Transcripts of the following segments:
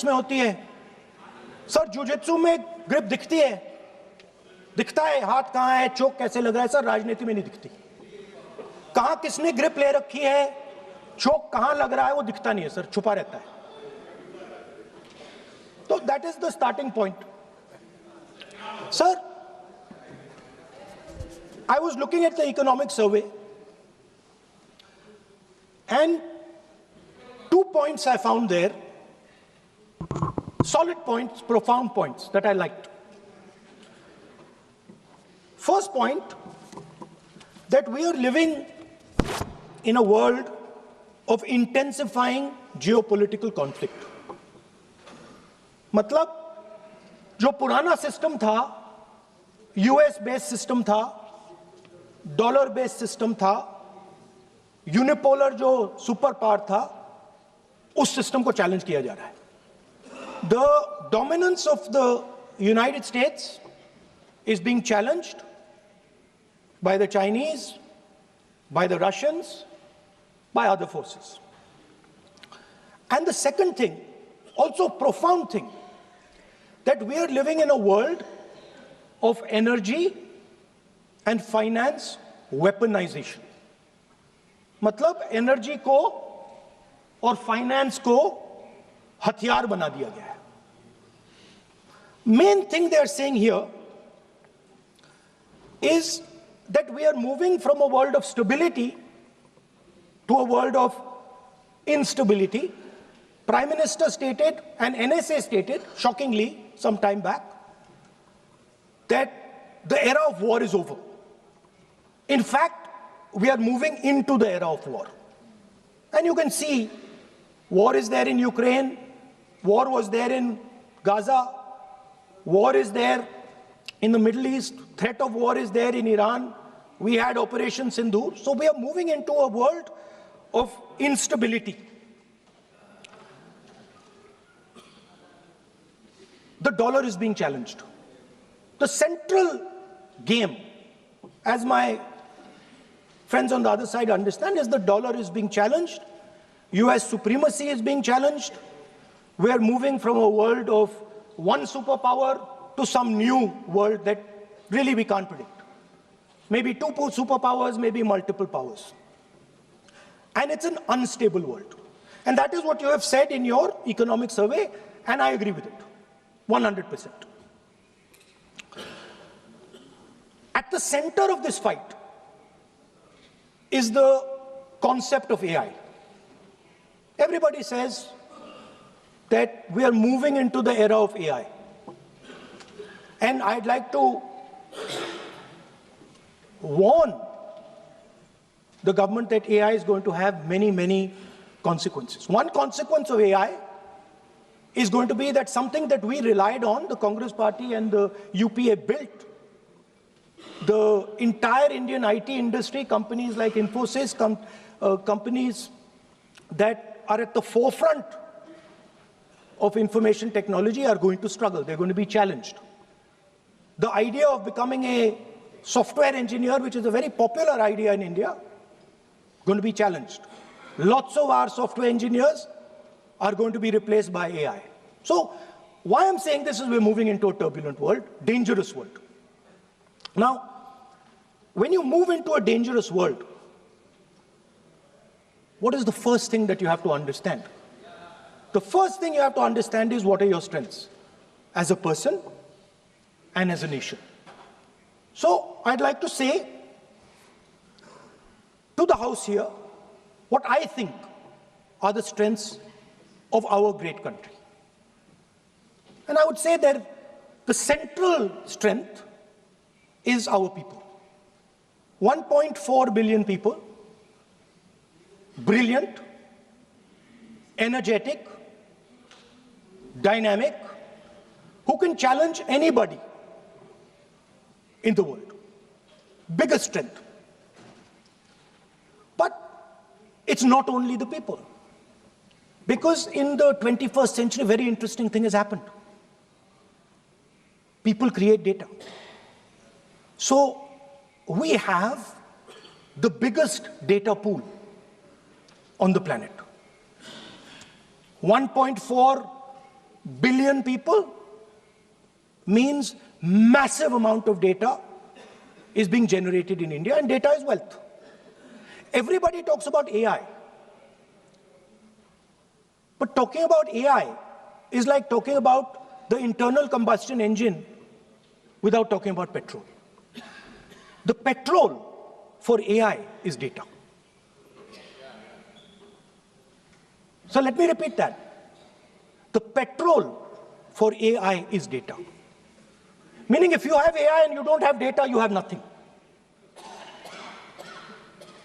किस में होती है? सर जुजित्सु में ग्रिप दिखती है, दिखता है हाथ कहां है, चोक कैसे लग रहा है. सर राजनीति में नहीं दिखती. कहां किसने ग्रिप ले रखी है, चोक कहां लग रहा है, वो दिखता नहीं है सर, छुपा रहता है. तो that is the starting point. Sir, I was looking at the economic survey and 2 points I found there, solid points, profound points that I liked. First point, that we are living in a world of intensifying geopolitical conflict. मतलब जो पुराना system था, US based system था, dollar based system था, unipolar जो super power था, उस system को चैलेंज किया जा रहा है. The dominance of the United states is being challenged by the Chinese, by the Russians, by other forces. And the second thing, also profound thing, that we are living in a world of energy and finance weaponization. मतलब energy को और finance को हथियार बना दिया गया है. Main thing they are saying here is that we are moving from a world of stability to a world of instability. Prime Minister stated and NSA stated, shockingly, some time back, that the era of war is over. In fact, we are moving into the era of war. And you can see, war is there in Ukraine, war was there in Gaza, war is there in the Middle East, threat of war is there in Iran, we had Operation Sindoor. So we are moving into a world of instability. The dollar is being challenged. The central game, as my friends on the other side understand, is the dollar is being challenged. US supremacy is being challenged. We are moving from a world of one superpower to some new world that really we can't predict. Maybe two superpowers, maybe multiple powers. And it's an unstable world. And that is what you have said in your economic survey, and I agree with it. 100%. At the center of this fight is the concept of AI. Everybody says that we are moving into the era of AI. And I'd like to warn the government that AI is going to have many, many consequences. One consequence of AI is going to be that something that we relied on, the Congress Party and the UPA built, the entire Indian IT industry, companies like Infosys, companies that are at the forefront of information technology are going to struggle. They're going to be challenged. The idea of becoming a software engineer, which is a very popular idea in India, going to be challenged. Lots of our software engineers are going to be replaced by AI. So why I'm saying this is we're moving into a turbulent world, dangerous world. Now, when you move into a dangerous world, what is the first thing that you have to understand? The first thing you have to understand is what are your strengths as a person and as a nation. So I'd like to say to the House here what I think are the strengths of our great country. And I would say that the central strength is our people. 1.4 billion people, brilliant, energetic, dynamic, who can challenge anybody in the world. Biggest strength. But it's not only the people. Because in the 21st century, a very interesting thing has happened. People create data. So we have the biggest data pool on the planet. 1.4 billion people means massive amount of data is being generated in India, and data is wealth. Everybody talks about AI. But talking about AI is like talking about the internal combustion engine without talking about petrol. The petrol for AI is data. So let me repeat that. The petrol for AI is data. Meaning if you have AI and you don't have data, you have nothing.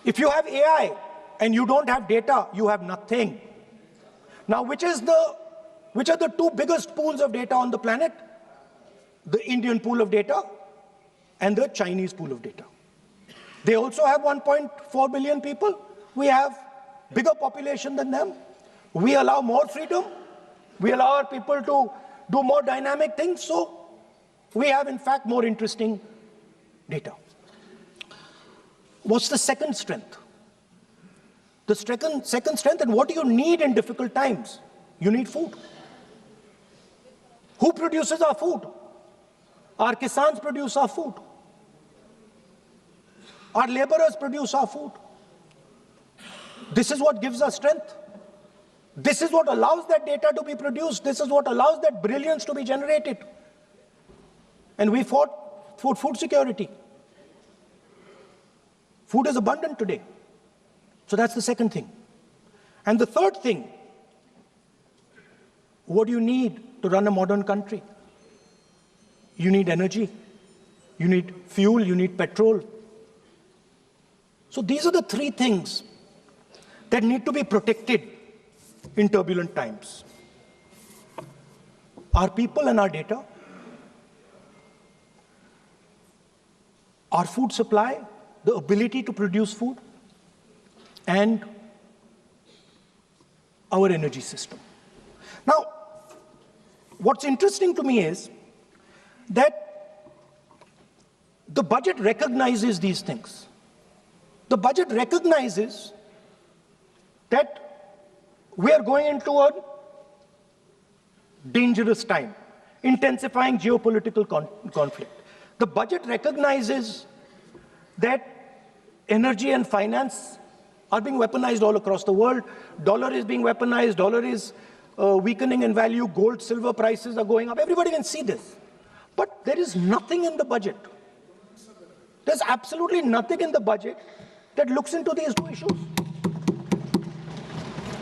If you have AI and you don't have data, you have nothing. Now, which are the two biggest pools of data on the planet? The Indian pool of data and the Chinese pool of data. They also have 1.4 billion people. We have bigger population than them. We allow more freedom. We allow our people to do more dynamic things. So we have, in fact, more interesting data. What's the second strength? The second strength, and what do you need in difficult times? You need food. Who produces our food? Our kisans produce our food. Our laborers produce our food. This is what gives us strength. This is what allows that data to be produced. This is what allows that brilliance to be generated. And we fought for food security. Food is abundant today. So that's the second thing. And the third thing, what do you need to run a modern country? You need energy. You need fuel. You need petrol. So these are the three things that need to be protected in turbulent times. Our people and our data, our food supply, the ability to produce food, and our energy system. Now, what's interesting to me is that the budget recognizes these things. The budget recognizes that we are going into a dangerous time, intensifying geopolitical conflict. The budget recognizes that energy and finance are being weaponized all across the world. Dollar is being weaponized, dollar is weakening in value, gold, silver prices are going up. Everybody can see this. But there is nothing in the budget. There's absolutely nothing in the budget that looks into these two issues.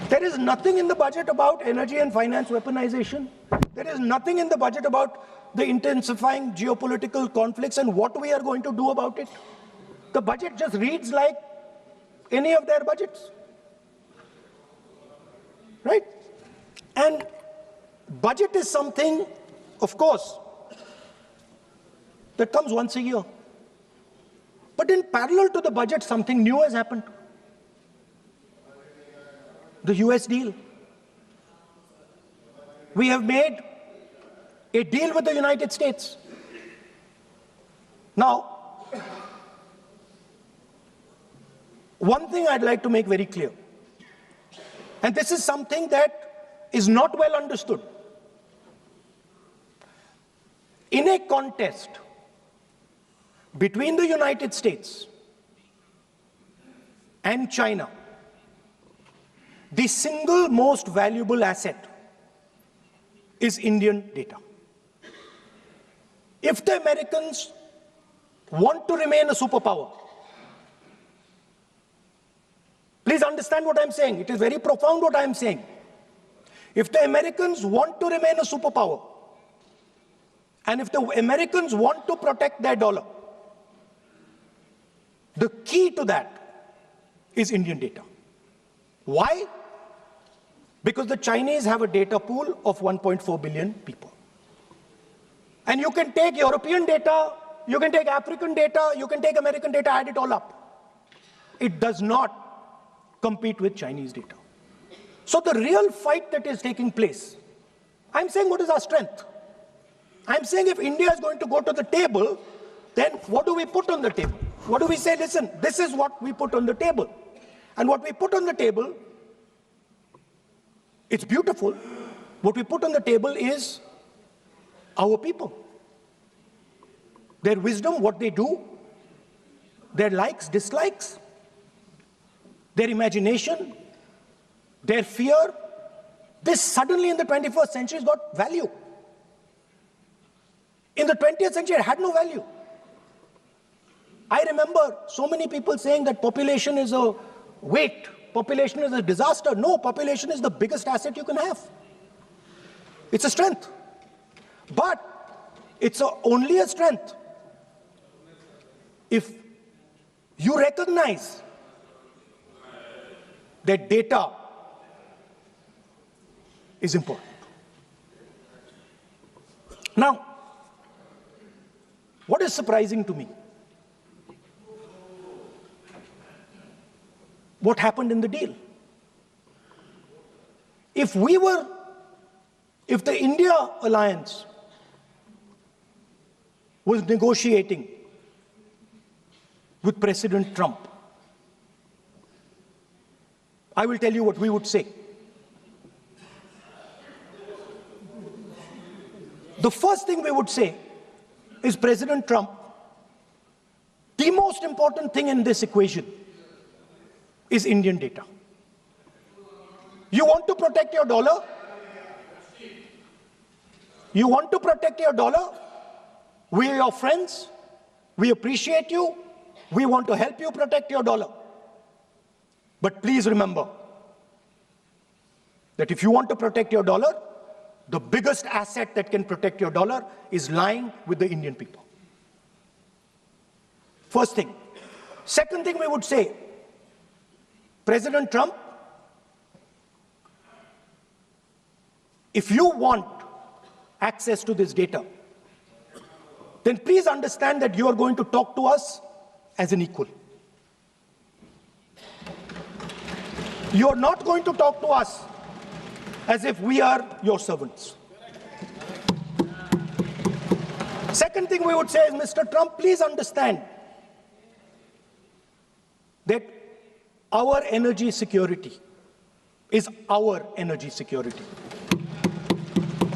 There is nothing in the budget about energy and finance weaponization. There is nothing in the budget about the intensifying geopolitical conflicts and what we are going to do about it. The budget just reads like any of their budgets, right? And budget is something, of course, that comes once a year. But in parallel to the budget, something new has happened. The US deal. We have made a deal with the United States. Now, one thing I'd like to make very clear, and this is something that is not well understood. In a contest between the United States and China, the single most valuable asset is Indian data. If the Americans want to remain a superpower, please understand what I'm saying. It is very profound what I'm saying. If the Americans want to remain a superpower, and if the Americans want to protect their dollar, the key to that is Indian data. Why? Because the Chinese have a data pool of 1.4 billion people. And you can take European data, you can take African data, you can take American data, add it all up. It does not compete with Chinese data. So the real fight that is taking place, I'm saying what is our strength? I'm saying if India is going to go to the table, then what do we put on the table? What do we say? Listen, this is what we put on the table. And what we put on the table, it's beautiful, What we put on the table is our people. Their wisdom, what they do, their likes, dislikes, their imagination, their fear. This suddenly in the 21st century has got value. In the 20th century, it had no value. I remember so many people saying that population is a weight, population is a disaster. No, population is the biggest asset you can have. It's a strength. But it's only a strength if you recognize that data is important. Now, what is surprising to me? What happened in the deal? If the India alliance was negotiating with President Trump, I will tell you what we would say. The first thing we would say is, President Trump, the most important thing in this equation is Indian data. You want to protect your dollar? You want to protect your dollar? We are your friends. We appreciate you. We want to help you protect your dollar. But please remember that if you want to protect your dollar, the biggest asset that can protect your dollar is lying with the Indian people. First thing. Second thing we would say, President Trump, if you want access to this data, then please understand that you are going to talk to us as an equal. You are not going to talk to us as if we are your servants. Second thing we would say is, Mr. Trump, please understand that our energy security is our energy security.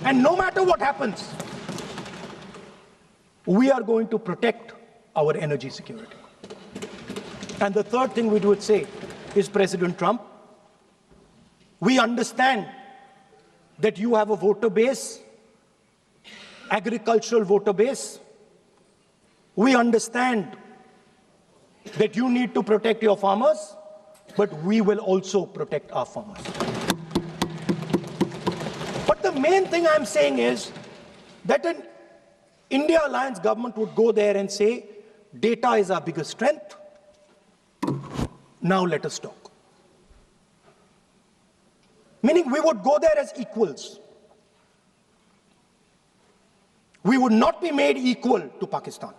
And no matter what happens, we are going to protect our energy security. And the third thing we would say is, President Trump, we understand that you have a voter base, agricultural voter base. We understand that you need to protect your farmers, but we will also protect our farmers. But the main thing I'm saying is that an India Alliance government would go there and say, data is our biggest strength. Now let us talk. Meaning we would go there as equals. We would not be made equal to Pakistan.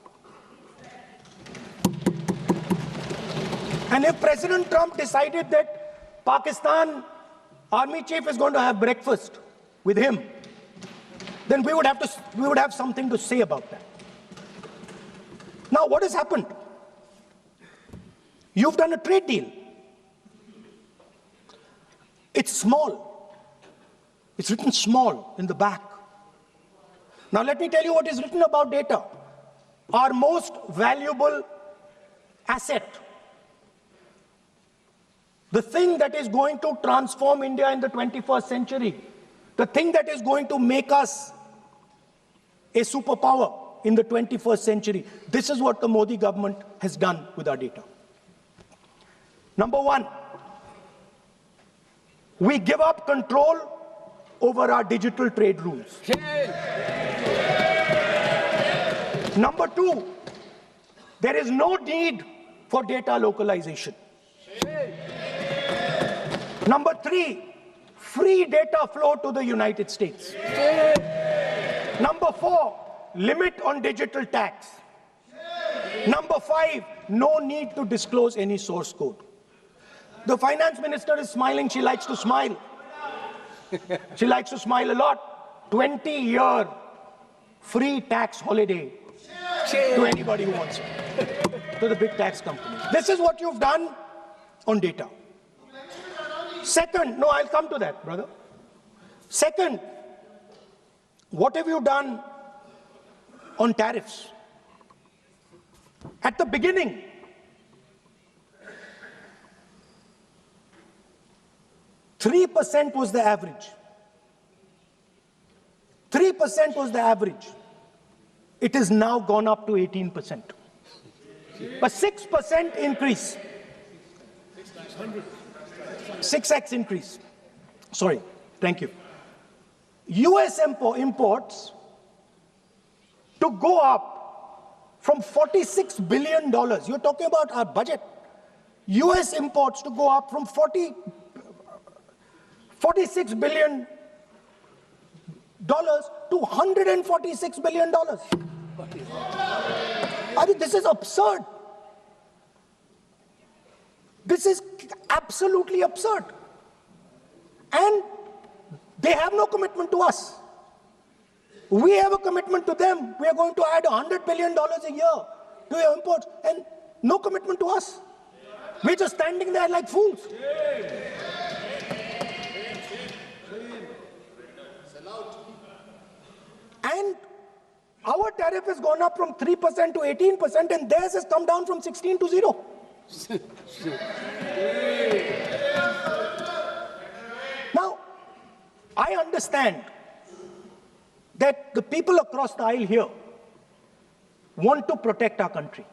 And if President Trump decided that Pakistan army chief is going to have breakfast with him, then we would have something to say about that. Now, what has happened? You've done a trade deal. It's small. It's written small in the back. Now, let me tell you what is written about data. Our most valuable asset, the thing that is going to transform India in the 21st century, the thing that is going to make us a superpower in the 21st century. This is what the Modi government has done with our data. Number one, we give up control over our digital trade rules. Number two, there is no need for data localization. Number three, free data flow to the United States. Number four, limit on digital tax. Number five, no need to disclose any source code. The finance minister is smiling. She likes to smile. She likes to smile a lot. 20-year free tax holiday to anybody who wants it, to the big tax companies. This is what you've done on data. Second, no, I'll come to that, brother. Second, what have you done on tariffs? At the beginning, (3% was the average. 3% was the average. It has now gone up to 18%. A 6% increase. 6x increase. Sorry, thank you. US imports to go up from $46 billion. You're talking about our budget. US imports to go up from $46 billion to $146 billion. I mean, this is absurd. This is absolutely absurd. And they have no commitment to us. We have a commitment to them. We are going to add $100 billion a year to your imports, and no commitment to us. We're just standing there like fools. And our tariff has gone up from 3% to 18%, and theirs has come down from 16 to 0. Now, I understand that the people across the aisle here want to protect our country.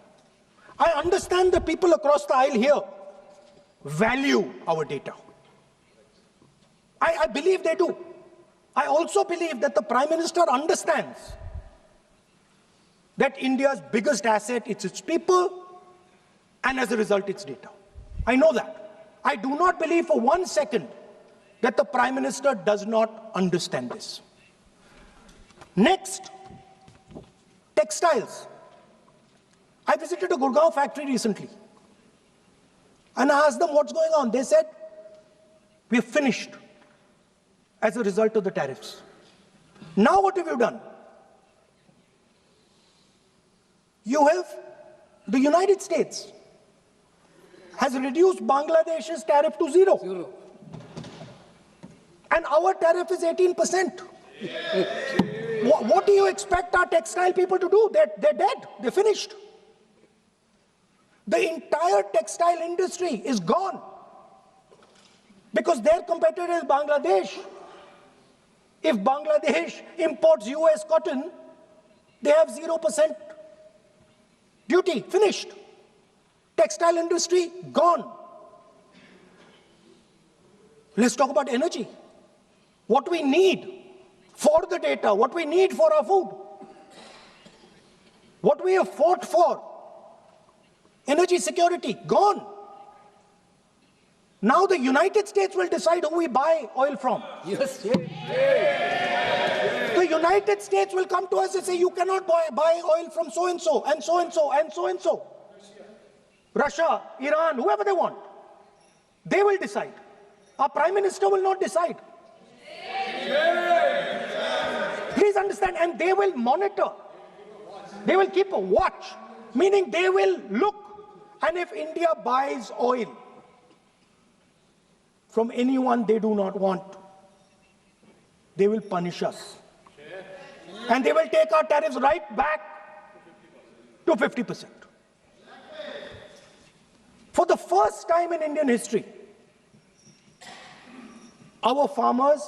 I understand the people across the aisle here value our data. I believe they do. I also believe that the Prime Minister understands that India's biggest asset is its people, and as a result, its data. I know that. I do not believe for 1 second that the Prime Minister does not understand this. Next, textiles. I visited a Gurgaon factory recently, and I asked them what's going on. They said, we're finished as a result of the tariffs. Now what have you done? You have, the United States has reduced Bangladesh's tariff to 0. And our tariff is 18%. What do you expect our textile people to do? They're dead. They're finished. The entire textile industry is gone because their competitor is Bangladesh. If Bangladesh imports US cotton, they have 0% duty. Finished. Textile industry gone. Let's talk about energy. What we need for the data, what we need for our food, what we have fought for, energy security, gone. Now the United States will decide who we buy oil from. Yes. The United States will come to us and say, you cannot buy oil from so-and-so, and so-and-so, and so-and-so. Russia, Iran, whoever they want. They will decide. Our Prime Minister will not decide. Please understand, and they will monitor. They will keep a watch, meaning they will look, and if India buys oil from anyone they do not want, they will punish us. And they will take our tariffs right back to 50%. For the first time in Indian history, our farmers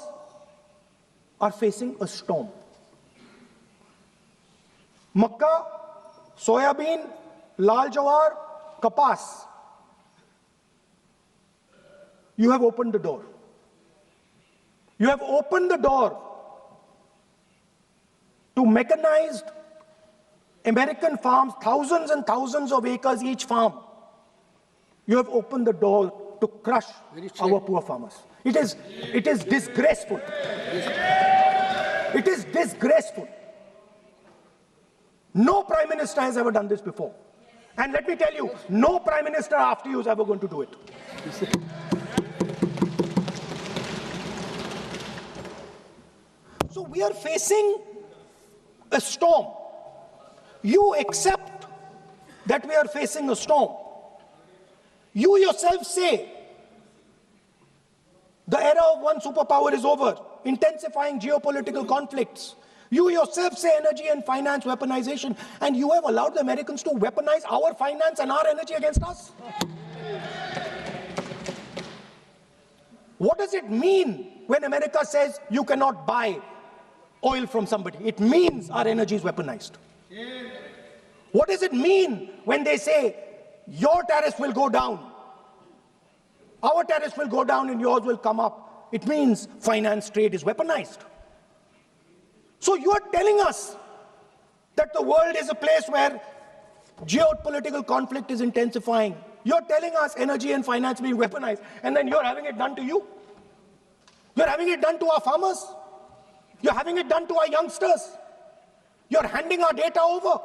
are facing a storm. Makka, soybean, lal jawar, kapas. You have opened the door. You have opened the door to mechanized American farms, thousands and thousands of acres each farm. You have opened the door to crush our poor farmers. It is disgraceful. It is disgraceful. No Prime Minister has ever done this before. And let me tell you, no Prime Minister after you is ever going to do it. So we are facing a storm. You accept that we are facing a storm. You yourself say the era of one superpower is over. intensifying geopolitical conflicts. You yourself say energy and finance weaponization, and you have allowed the Americans to weaponize our finance and our energy against us. What does it mean when America says you cannot buy oil from somebody? It means our energy is weaponized. What does it mean when they say your tariff will go down, our tariffs will go down and yours will come up? It means finance trade is weaponized. So you are telling us that the world is a place where geopolitical conflict is intensifying. You're telling us energy and finance being weaponized, and then you're having it done to you. You're having it done to our farmers. You're having it done to our youngsters. You're handing our data over.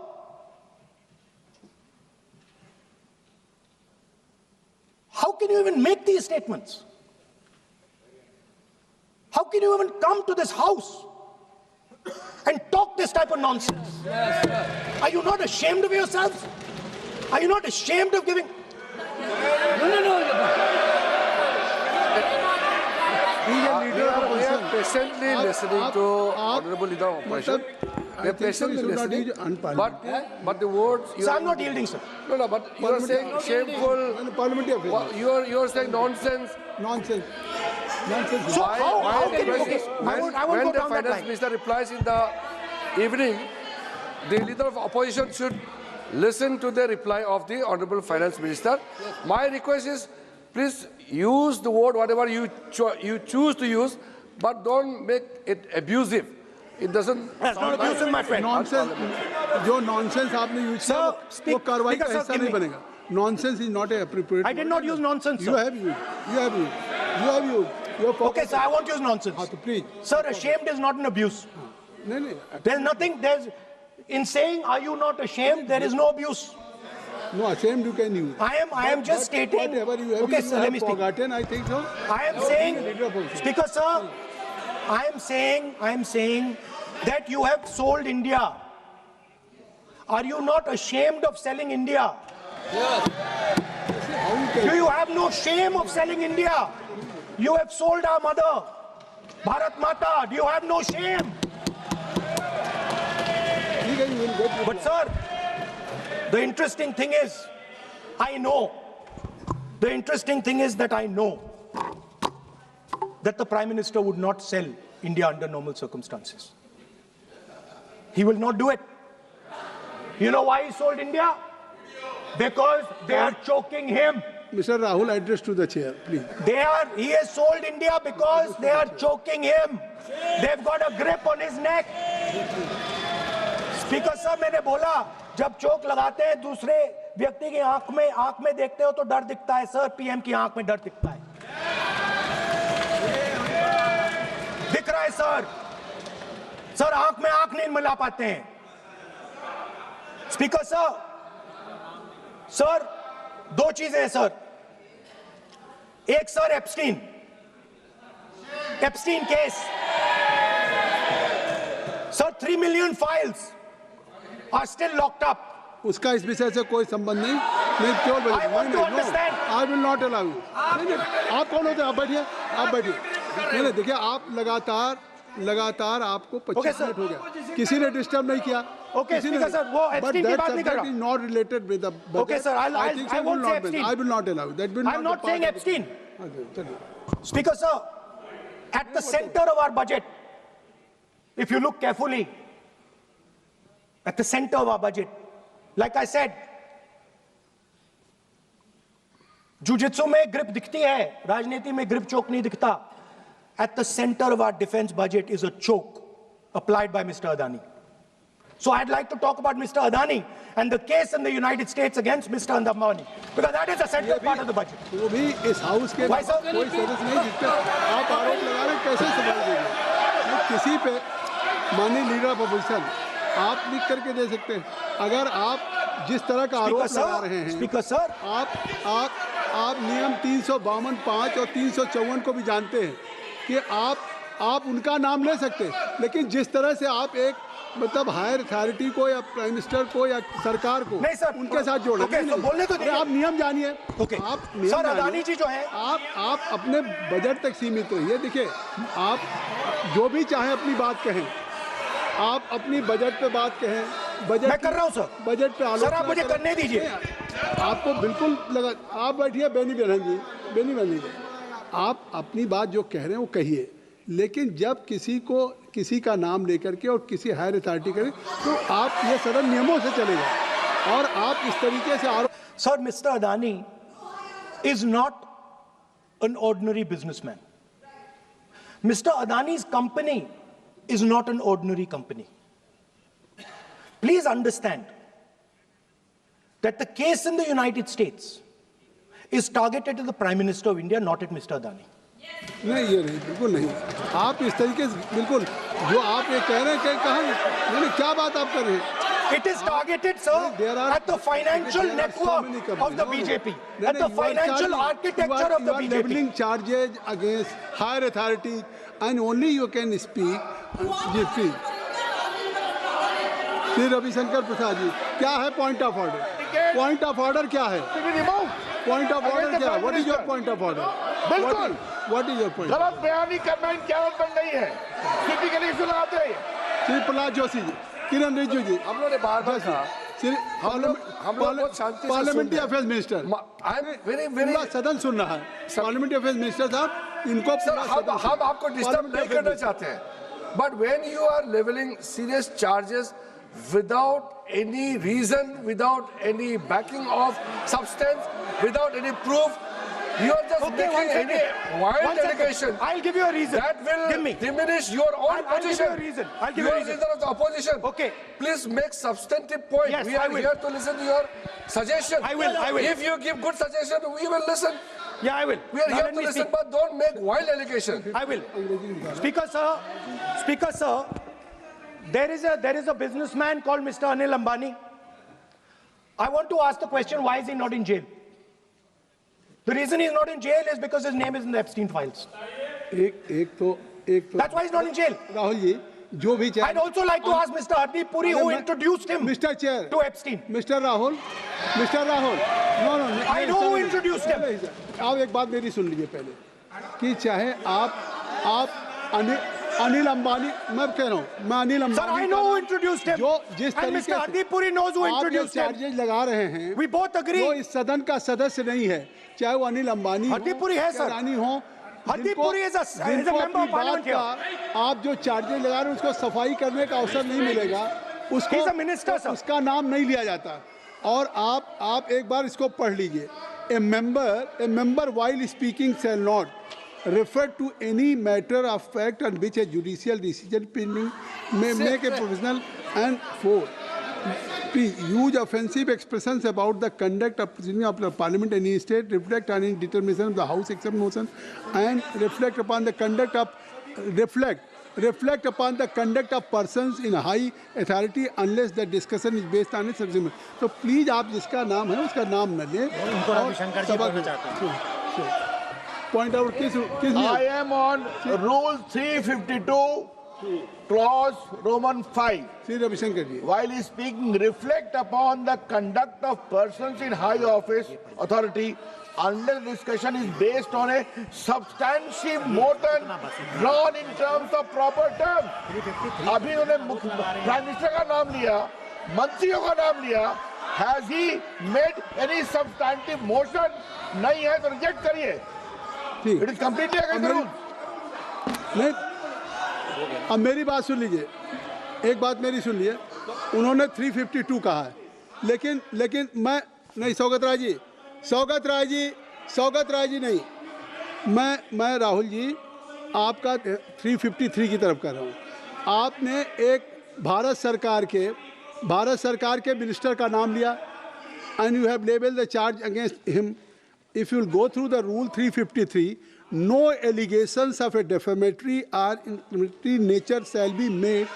How can you even make these statements? How can you even come to this house and talk this type of nonsense? Yes, are you not ashamed of yourselves? Are you not ashamed of giving? No. We are patiently listening to Honorable Leader of Opposition. We are patiently listening. But the words. So I'm not yielding, sir. No, but you are saying shameful. You are saying nonsense. Nonsense. So how can you? When the finance minister replies in the evening, the leader of opposition should listen to the reply of the honorable finance minister. Yes. My request is, please use the word whatever you choose to use, but don't make it abusive. It doesn't. That's not abusive, my friend. Nonsense. जो nonsense आपने use किया वो कार्रवाई का हिस्सा नहीं बनेगा. Nonsense is not appropriate. I did not use nonsense, sir. You have used. Okay, sir, I won't use nonsense. Please. Sir, ashamed is not an abuse. No. There's nothing, in saying, are you not ashamed, there is no abuse. No, ashamed you can use. I am just stating. Whatever you have, okay, sir, let me speak. Forgotten, I think so. I am saying, Speaker, sir, I am saying that you have sold India. Are you not ashamed of selling India? Yes. Do you have no shame of selling India? You have sold our mother, Bharat Mata. Do you have no shame? But sir, the interesting thing is, I know that the Prime Minister would not sell India under normal circumstances. He will not do it. You know why he sold India? Because they are choking him. Mr. Rahul, address to the chair, please. He has sold India because they are choking him. They've got a grip on his neck. Speaker sir, मैंने बोला जब चोक लगाते हैं दूसरे व्यक्ति की आंख में देखते हो तो डर दिखता है सर. पीएम की आंख में डर दिखता है. दिख रहा है सर आंख में आंख नहीं मिला पाते हैं. स्पीकर सर दो चीजें हैं सर. एक sir Epstein case. Sir 3 million files are still locked up. उसका इस विषय से कोई संबंध नहीं. मैं क्यों बोलूं? I want to understand. I will not allow you. आप कौन होते हैं? आप बैठिए. नहीं देखिए आप लगातार आपको 25 मिनट हो गया. किसी ने डिस्टर्ब नहीं किया. Okay, Speaker sir, वो एप्स्टीन की बात नहीं कर रहा. That is not related with the budget. Okay, sir, I won't say Epstein. I will not allow. That will not. I'm not saying Epstein. Speaker sir, at the center of our budget, if you look carefully, at the center of our budget, like I said, jujitsu में grip दिखती है, राजनीति में grip choke नहीं दिखता. At the center of our defense budget is a choke applied by Mr. Adani. So I'd like to talk about Mr. Adani and the case in the United States against Mr. Ambani, because that is a central part of the budget. वो भी इस house के Why, sir? कोई सदस्य नहीं जिसपे आप आरोप लगा रहे हैं, कैसे संभाल देंगे? किसी पे माननीय लीडर ऑफ अपोजिशन आप लिख करके दे सकते हैं. अगर आप जिस तरह का आरोप लगा रहे हैं, स्पीकर सर, आप नियम 352(5) और 354 को भी जानते हैं कि आप उनका नाम ले सकते हैं, लेकिन जिस तरह से आप एक मतलब हायर अथॉरिटी को या प्राइम मिनिस्टर को या सरकार को नहीं सर, उनके साथ जोड़ना। ओके, तो बोलने तो दीजिए। आप नियम जानिए। ओके, आप नियम सर जानिए। अदानी जी जो है, आप अपने बजट तक सीमित रहिए। देखिए, आप जो भी चाहें अपनी बात कहें, आप अपनी बजट पे बात कहें। बजट मैं कर रहा हूं सर। बजट पे आलोचना सर आप मुझे करने दीजिए। आपको बिल्कुल लगा। आप बैठिए बेनी बहन जी, बेनी बहन जी, आप अपनी बात जो कह रहे हैं वो कहिए, लेकिन जब किसी का नाम लेकर के और किसी हायर अथॉरिटी करें तो आप ये सदन नियमों से चलेगा और आप इस तरीके से आरोप। Sir, mister Adani is not an ordinary businessman. Mr. Adani's company is not an ordinary company. Please understand that the case in the United States is targeted at the Prime Minister of India, not at Mr. Adani. नहीं, ये नहीं, बिल्कुल नहीं। आप इस तरीके से बिल्कुल जो आप ये कह रहे हैं कि कहाँ नहीं, क्या बात आप कर रहे हैं? It is targeted, sir, at the financial network of the BJP, at the financial architecture of the BJP. You are leveling charges against higher authority, and only you can speak. Ji, please. Shri Ravishankar Prasad ji, क्या है point of order? Point of order क्या है? Point of order क्या है? What is your point of order? बिल्कुल, what is your point? गलत बयानी करना इनकी आदत बन गई है। टिपिकली सुनाते हैं। श्री प्रहलाद जोशी जी, किरण रिजिजू जी, हम लोगों ने बार-बार कहा, हम लोग बहुत शांति से parliamentary affairs minister, I am very पूरा सदन सुन रहा है। पार्लियामेंट्री अफेयर्स मिनिस्टर साहब, इनको सर, हम आपको डिस्टर्ब नहीं करना चाहते हैं, but when you are levelling serious charges without any reason, without any backing of substance, without any proof, you are just making any wild allegation. I'll give you a reason. That will diminish your own I'll give you position. a reason. I'll give You you a are reason. leader of the opposition. Okay. Please make substantive point. Yes, We I are will. here to listen to your suggestion. I will. If you give good suggestion, we will listen. Yeah, I will. We are Now here let to me listen, speak. but don't make wild allegation. I will. Speaker, sir, there is a businessman called Mr. Anil Ambani. I want to ask the question, why is he not in jail? The reason he's not in jail is because his name is in the Epstein files. एक तो That's why he's not in jail. Rahul ji, जो भी I'd also like to ask Mr. Hardeep Puri, who introduced him Mister chair to Epstein. Mister Rahul, no I know who introduced him. आप एक बात मेरी सुन लीजिए पहले, कि चाहे आप अनिल अंबानी, मैं कह रहा हूँ, मैं Anil Ambani, Sir, I know who introduced him. जो जिस And तरीके Mr. से Hardeep Puri knows who आप ये introduced him. चार्जेज लगा रहे हैं, We both agree. जो इस सदन का सदस्य नहीं है, चाहे वो अनिल अंबानी हरदीप पुरी है, सर। रानी हो, हरदीप पुरी is a जिनको member अपनी of parliament बात का आप जो चार्जेज लगा रहे हैं उसको सफाई करने का अवसर नहीं मिलेगा, उसको He's a minister, sir. उसका नाम नहीं लिया जाता। और आप एक बार इसको पढ़ लीजिए। A member while speaking shall not refer to any matter of fact on which a judicial decision pending may make a provisional and for use offensive expressions about the conduct of proceeding of the parliament in any state, reflect on any determination of the house except motion, and reflect upon the conduct of persons in high authority unless the discussion is based on a subsequent. तो please आप जिसका नाम है उसका नाम न लें। Point out किस I am on Rule 352, Clause Roman 5. Shri Ravishankar ji, While speaking, reflect upon the conduct of persons in high office authority unless discussion is based on a substantive motion drawn in terms of proper terms. अभी उन्होंने prime minister का नाम लिया, मंत्रियों का नाम लिया. Has he made any substantive motion? नहीं है तो रिजेक्ट करिए. ठीक। It is completely against the rules. नहीं, अब मेरी बात सुन लीजिए, एक बात मेरी सुन लीजिए। उन्होंने 352 कहा है, लेकिन मैं नहीं, सौगत राय जी नहीं, मैं राहुल जी आपका 353 की तरफ कर रहा हूँ। आपने एक भारत सरकार के मिनिस्टर का नाम लिया, and you have labeled the charge against him. If you will go through the rule 353, no allegations of a defamatory or incriminatory nature shall be made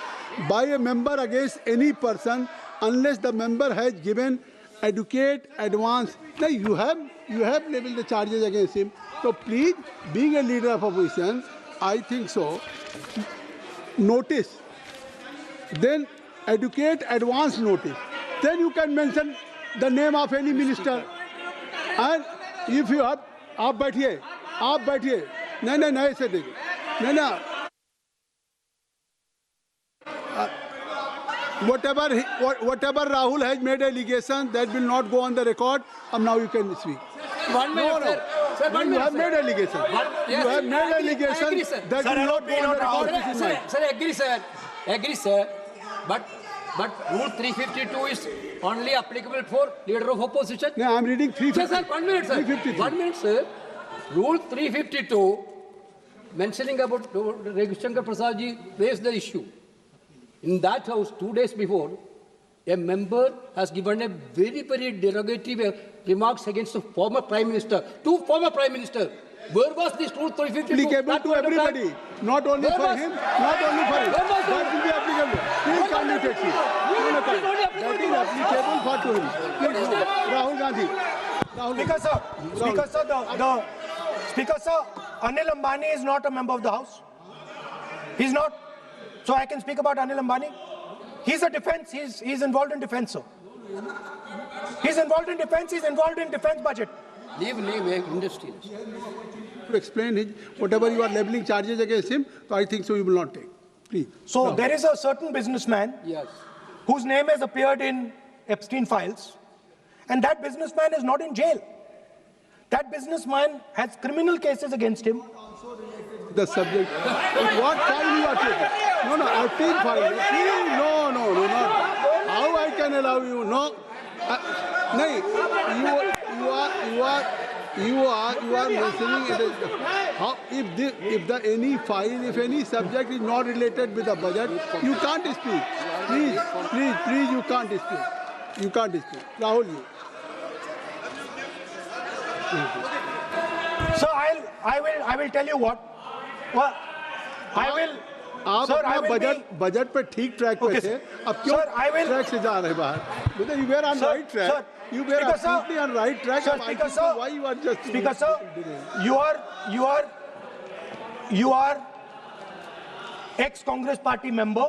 by a member against any person unless the member has given adequate advance. Now you have labeled the charges against him. So please, being a leader of opposition, I think so. Notice. Then educate advance notice. Then you can mention the name of any minister. And if you have, आप बैठिए, नहीं नहीं नहीं ऐसे देखिए, नहीं ना, whatever Rahul has made allegation, that will not go on the record. And now you can speak. 1 minute, sir. Sir, 1 You minute, have sir. made allegation. You have made allegation agree, sir. that will not go on the record. This is mine. Sir, agree, sir. But Rule 352 is only applicable for leader of opposition. No, I'm reading 350. Sir, 1 minute, sir. 353. 1 minute, sir. Rule 352, mentioning about Ravi Shankar Prasad ji raised the issue. In that house, 2 days before, a member has given a very, very derogatory remarks against the former Prime Minister, two former Prime Ministers. Where was this Rule 352? Applicable to everybody, not only for him, not only for him. That will be applicable. Please kindly take it. That is applicable for to him. Please, no. Rahul Gandhi. Speaker sir, Anil Ambani is not a member of the House. He's not. So I can speak about Anil Ambani. He's a defense. He's involved in defense, sir. He's involved in defense. He's involved in defense budget. Leave industry. To explain his, whatever you are leveling charges against him, so I think so you will not take. Please. So there is a certain businessman Yes. whose name has appeared in Epstein files, and that businessman is not in jail. That businessman has criminal cases against him. The subject. What file you are taking? No, Epstein file. Please, no, not. How I can allow you? No. No, you are mentioning it is, how if any subject is not related with the budget, you can't speak. Please, you can't speak. You can't speak. Rahul, you. So I will tell you what. Well, I will. आप Sir, I अपना will budget पे ठीक track पे Okay, थे, sir. अब क्यों Sir, I will- track से जा रहे बाहर? मतलब you were on Sir, right track. sir, You were Speaker, sir. absolutely on right track. Sir, अब I Speaker, think sir. why you are just Speaker sir, you are ex-Congress party member.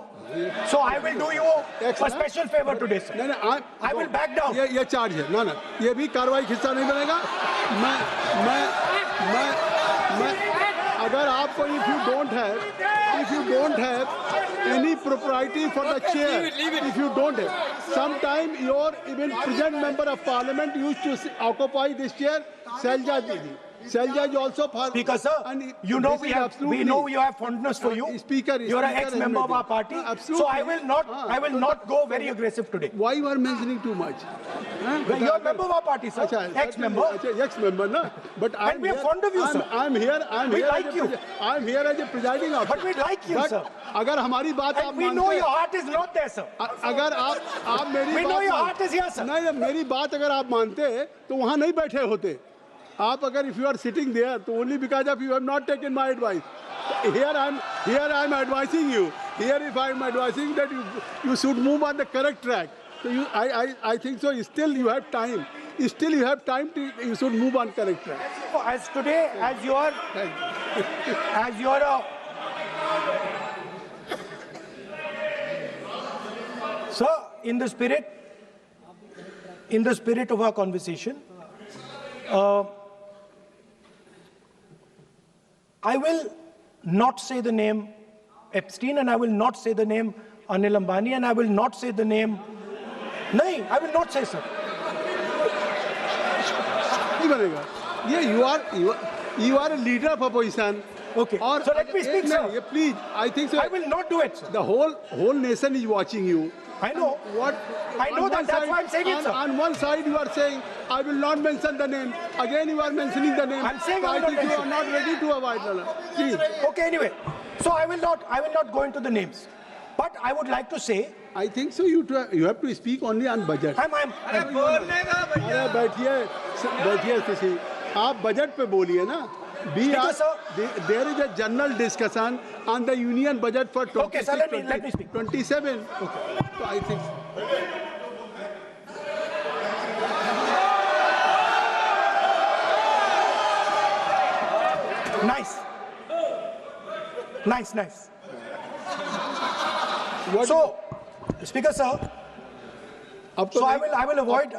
So I will do you a special favor today, sir. नहीं, I will back down. ये charge है ना, ये भी कार्रवाई का हिस्सा नहीं बनेगा. मैं अगर आपको if you don't have any propriety for the chair, if you don't have, sometime your even present member of parliament used to occupy this chair, Selja Didi. Selja is also for Speaker sir, and you know this we is have absolutely- fondness for you. Speaker, You are an Speaker ex-member has of our made party. it. Absolutely. So I will not go very aggressive today. Why you are mentioning too much? You are a member of our party, sir. Ex-member. Ex-member, na. But And we are fond of you, sir. I'm here. We like you. I'm here as a presiding officer. But we like you, But sir. अगर हमारी बात आप And we मानते know हैं, your heart is not there, sir. अगर आप मेरी We बात know your मान- heart is here, sir. नहीं, मेरी बात अगर आप मानते तो वहाँ नहीं बैठे होते. आप अगर if you are sitting there, तो only because of you have not taken my advice. Here I'm advising you. Here if I'm advising that you should move on the correct track. So I think so. Still you have time. Still you have time to you should move on correct track. As today, as you are sir, in the spirit of our conversation, I will not say the name Epstein, and I will not say the name Anil Ambani, and I will not say the name. No, I will not say, sir. नहीं बनेगा. You are a leader of opposition. Okay. So let me speak, sir. Please, I think so. I will not do it, sir. The whole nation is watching you. I know. I know that. That's why I'm saying it, sir. On one side, you are saying, I will not mention the name. Again, you are mentioning the name. I'm saying so I will not think you are mention. not ready to avoid the Please. Okay, anyway. So I will not go into the names. But I would like to say, I think so. You have to speak only on budget. I'm अरे बैठिए किसी आप budget पे बोलिए ना. Speaker, sir. There is a general discussion on the union budget for 26, Okay, sir, let me speak. 27. Okay. So I think. nice. What So, Speaker sir, अब तो so I will avoid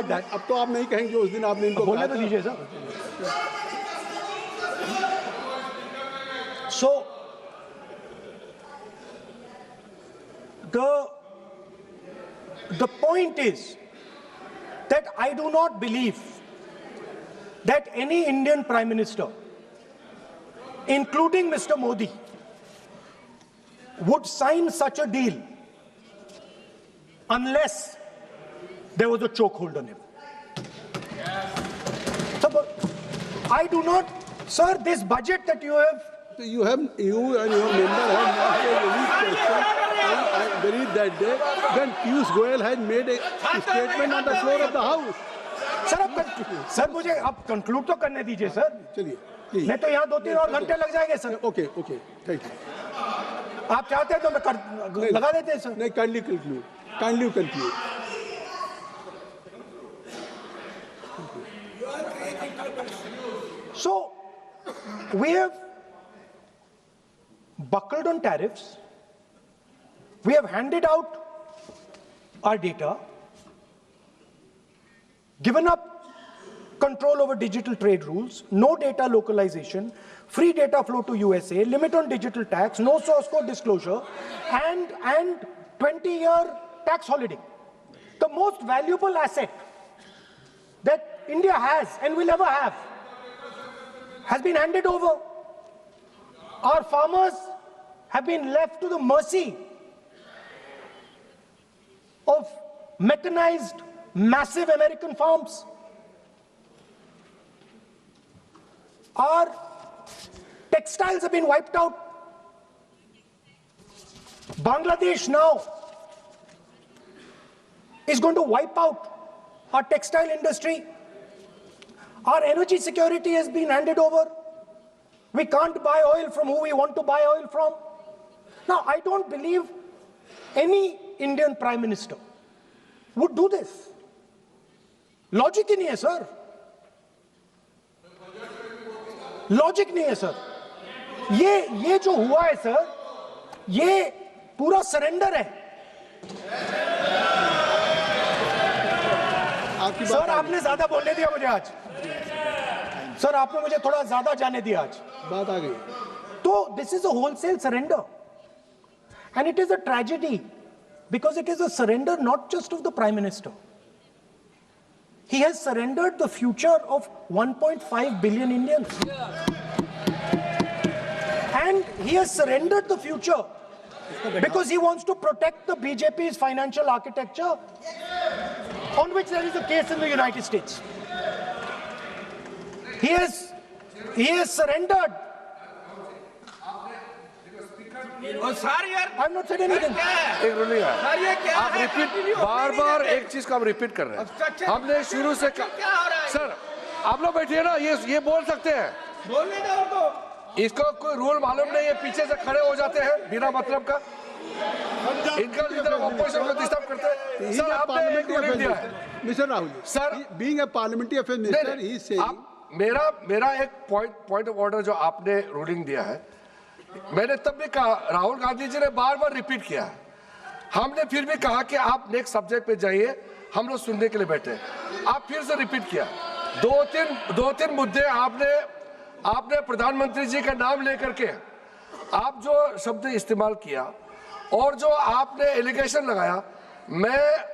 that. अब तो आप नहीं कहेंगे उस दिन आपने इनको बोलने तो दीजिए sir. So the point is that I do not believe that any Indian Prime Minister, including Mr. Modi, would sign such a deal unless there was a chokehold on him. So, I do not, sir, this budget that you have. You and your member have not raised any question. I believe that day when Piyush Goyal had made a statement on the floor of the House. Sir मुझे आप conclude तो करने दीजिए sir. चलिए, नहीं तो यहाँ 2-3 और घंटे लग जाएंगे सर. Okay, thank you. आप चाहते हैं तो मैं लगा देते हैं सर. नहीं, kindly conclude. So, we have buckled on tariffs. We have handed out our data, given up control over digital trade rules, no data localization, free data flow to USA, limit on digital tax, no source code disclosure, and 20-year tax holiday. The most valuable asset that India has and will ever have has been handed over. Our farmers have been left to the mercy of mechanized, massive American farms. Our textiles have been wiped out. Bangladesh now is going to wipe out our textile industry. Our energy security has been handed over. We can't buy oil from who we want to buy oil from. Now, I don't believe any Indian Prime Minister would do this. Logic ही नहीं है sir. Logic नहीं है sir. ये जो हुआ है sir, ये पूरा सरेंडर है. सर आपने ज्यादा बोलने दिया मुझे आज. सर आपने मुझे थोड़ा ज्यादा जाने दिया आज. बात आ गई. तो this is a wholesale surrender, and it is a tragedy because it is a surrender not just of the Prime Minister. He has surrendered the future of 1.5 billion Indians. And he has surrendered the future because he wants to protect the BJP's financial architecture, on which there is a case in the United States. He has surrendered. I'm not saying anything. एक ruling है. आप repeat बार एक चीज को हम repeat कर रहे हैं. हमने शुरू से सर आप लोग बैठिए ना, ये बोल सकते हैं. बोलने दो उनको. इसको कोई रूल मालूम नहीं है, पीछे से खड़े हो जाते हैं बिना मतलब का. इनका लीडर ऑपोजिशन को डिस्टर्ब करते हैं. सर आपने एक रूलिंग दिया है. Mister Rahul sir, being a parliamentary affair minister, he is saying. मेरा एक पॉइंट ऑफ ऑर्डर जो आपने रूलिंग दिया है, मैंने तब भी कहा, राहुल गांधी जी ने बार रिपीट किया. हमने फिर भी कहा कि आप नेक्स्ट सब्जेक्ट पे जाइए, हम लोग सुनने के लिए बैठे. आप फिर से रिपीट किया. दो तीन मुद्दे आपने प्रधानमंत्री जी का नाम लेकर के आप जो शब्द इस्तेमाल किया और जो आपने एलिगेशन लगाया, मैं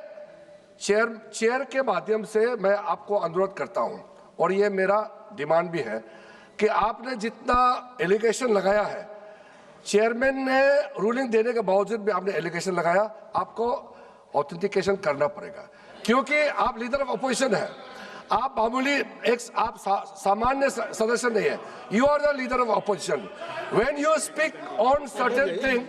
चेयर के माध्यम से मैं आपको अनुरोध करता हूं, और ये मेरा डिमांड भी है कि आपने जितना एलिगेशन लगाया है, चेयरमैन ने रूलिंग देने के बावजूद भी आपने एलिगेशन लगाया, आपको ऑथेंटिकेशन करना पड़ेगा, क्योंकि आप लीडर ऑफ अपोजिशन है. आप मामूली आप सामान्य सदस्य नहीं है. You are the leader of opposition. When you speak on certain thing,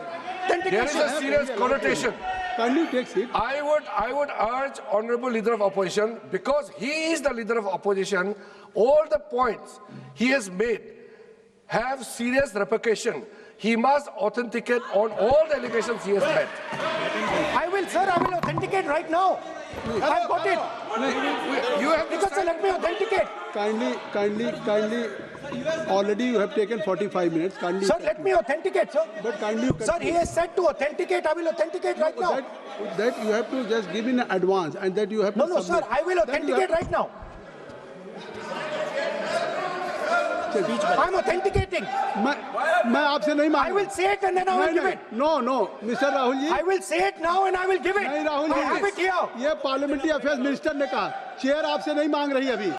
there is a serious connotation. I would urge Honorable Leader of Opposition, because he is the Leader of Opposition, all the points he has made have serious repercussion. He must authenticate on all the allegations he has made. I will authenticate right now. I've got it. You have because let me authenticate. Kindly. Already you have taken 45 minutes. Kindly. Sir, let me authenticate, sir. But kindly. Sir, he has said to authenticate. I will authenticate right now. that you have to just give in advance and that you have No, to no, submit. sir, I will That you authenticate have- right now. I'm authenticating. मैं आपसे नहीं मांग I will say it and then I will give it. No Mister Rahul ji I will say it now and I will give it. नहीं Rahul I have it ji here. ये parliamentary affairs minister ने कहा chair आपसे नहीं मांग रही अभी